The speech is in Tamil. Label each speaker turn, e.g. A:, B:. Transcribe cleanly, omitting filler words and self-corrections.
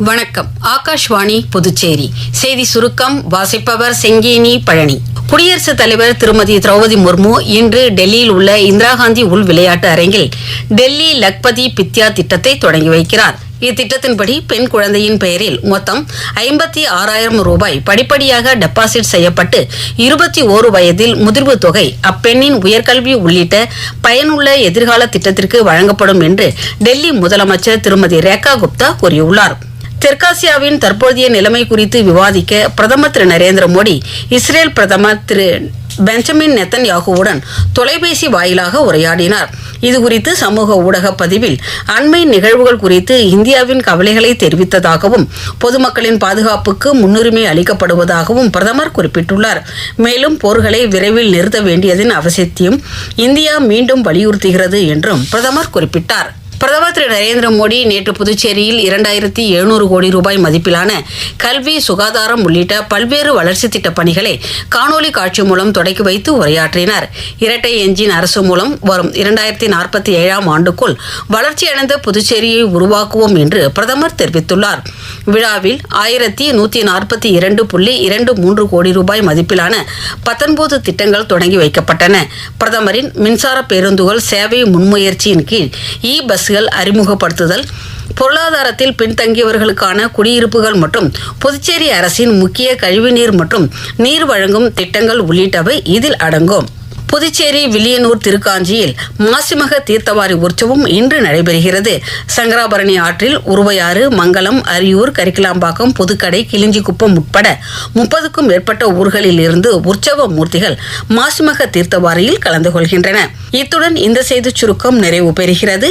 A: வணக்கம். ஆகாஷ்வாணி புதுச்சேரி செய்தி சுருக்கம் வாசிப்பவர் செங்கேனி பழனி. குடியரசுத் தலைவர் திருமதி திரௌபதி முர்மு இன்று டெல்லியில் உள்ள இந்திரா காந்தி உள் விளையாட்டு அரங்கில் டெல்லி லக்பதி பித்யா திட்டத்தை தொடங்கி வைக்கிறார். இத்திட்டத்தின்படி பெண் குழந்தையின் பெயரில் மொத்தம் 56,000 ரூபாய் படிப்படியாக டெபாசிட் செய்யப்பட்டு 21 வயதில் முதிர்வு தொகை அப்பெண்ணின் உயர்கல்வி உள்ளிட்ட பயனுள்ள எதிர்கால திட்டத்திற்கு வழங்கப்படும் என்று டெல்லி முதலமைச்சர் திருமதி ரேகா குப்தா கூறியுள்ளார். தெற்காசியாவின் தற்போதைய நிலைமை குறித்து விவாதிக்க பிரதமர் திரு நரேந்திர மோடி இஸ்ரேல் பிரதமர் திரு பெஞ்சமின் நெத்தன்யாகுவுடன் தொலைபேசி வாயிலாக உரையாடினார். இதுகுறித்து சமூக ஊடக பதிவில் அண்மை நிகழ்வுகள் குறித்து இந்தியாவின் கவலைகளை தெரிவித்ததாகவும் பொதுமக்களின் பாதுகாப்புக்கு முன்னுரிமை அளிக்கப்படுவதாகவும் பிரதமர் குறிப்பிட்டுள்ளார். மேலும் போர்களை விரைவில் நிறுத்த வேண்டியதன் அவசியத்தையும் இந்தியா மீண்டும் வலியுறுத்துகிறது என்றும் பிரதமர் குறிப்பிட்டார். பிரதமர் திரு நரேந்திர மோடி நேற்று புதுச்சேரியில் 2,700 கோடி ரூபாய் மதிப்பிலான கல்வி, சுகாதாரம் உள்ளிட்ட பல்வேறு வளர்ச்சித் திட்டப் பணிகளை காணொலி காட்சி மூலம் தொடக்கி வைத்து உரையாற்றினார். இரட்டை எஞ்சின் அரசு மூலம் வரும் 2047 ஆண்டுக்குள் வளர்ச்சியடைந்த புதுச்சேரியை உருவாக்குவோம் என்று பிரதமர் தெரிவித்துள்ளார். விழாவில் 1,142.23 கோடி ரூபாய் மதிப்பிலான 19 திட்டங்கள் தொடங்கி வைக்கப்பட்டன. பிரதமரின் மின்சார பேருந்துகள் சேவை முன்முயற்சியின் கீழ் பஸ்கள் அறிமுகப்படுத்துதல், பொருளாதாரத்தில் பின்தங்கியவர்களுக்கான குடியிருப்புகள் மற்றும் புதுச்சேரி அரசின் முக்கிய கழிவுநீர் மற்றும் நீர் வழங்கும் திட்டங்கள் உள்ளிட்டவை இதில் அடங்கும். புதுச்சேரி வில்லியனூர் திருக்காஞ்சியில் மாசிமக தீர்த்தவாரி உற்சவம் இன்று நடைபெறுகிறது. சங்கராபரணி ஆற்றில் உருவையாறு, மங்கலம், அரியூர், கரிக்கலாம்பாக்கம், புதுக்கடை, கிளிஞ்சிக்குப்பம் உட்பட 30க்கும் மேற்பட்ட ஊர்களில் இருந்து உற்சவ மூர்த்திகள் மாசிமக தீர்த்தவாரியில் கலந்து கொள்கின்றன. இத்துடன் இந்த செய்திச் சுருக்கம் நிறைவு பெறுகிறது.